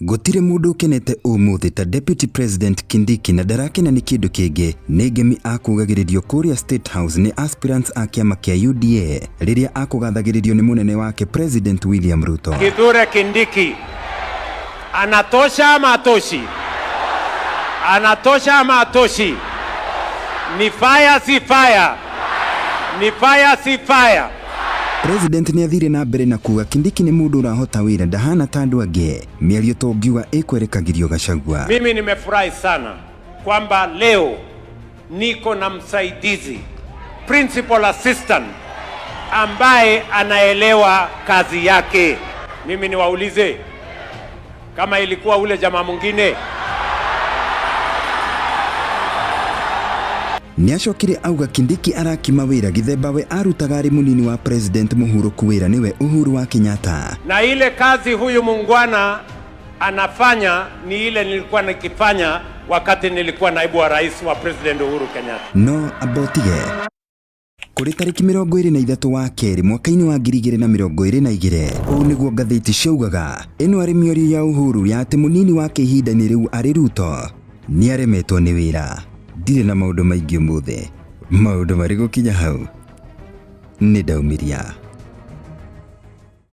Gutire mundu ukenete umuthi ta Deputy President Kindiki na ndarakena ni kindu kingi ni ngemi akugagiririo kuria State House ni aspirants a kiama kia UDA riria akugathagiririo ni munene wake President William Ruto. Kithure Kindiki anatosha ama atoshi? Anatosha ama atoshi? Ni fire si fire? Ni fire si fire? President ni athire na mbere na kuga Kindiki ni mundu urahota wira ndahana ta andu angi miario tongiuga ikwerekagirio Gachagua. Mimi nimefurahi sana kwamba leo niko na msaidizi principal assistant ambaye anaelewa kazi yake. Mimi niwaulize kama ilikuwa ule jamaa mwingine. Niacokire auga Kindiki arakima wira githemba we arutaga ari munini wa President Muhuru kuwira niwe Uhuru wa Kenyatta. Na ile kazi huyu mungwana anafanya ni ile nilikuwa nikifanya wakati nilikuwa naibu wa rais wa President Uhuru Kenyatta. No abotige. Kuri tariki 23 wa keri mwaka-ini wa 2022 ũũ nĩguo ngathĩti ciaugaga ĩno arĩ mĩario ya Uhuru ya atĩ munini wake ihinda-inĩ rĩu arĩ Ruto nĩ aremetwo nĩ wĩra. Ndirĩ na maũndũ maingĩ ũmũthĩ, maũndũ marĩ gũkinya hau nĩ ndaumiria.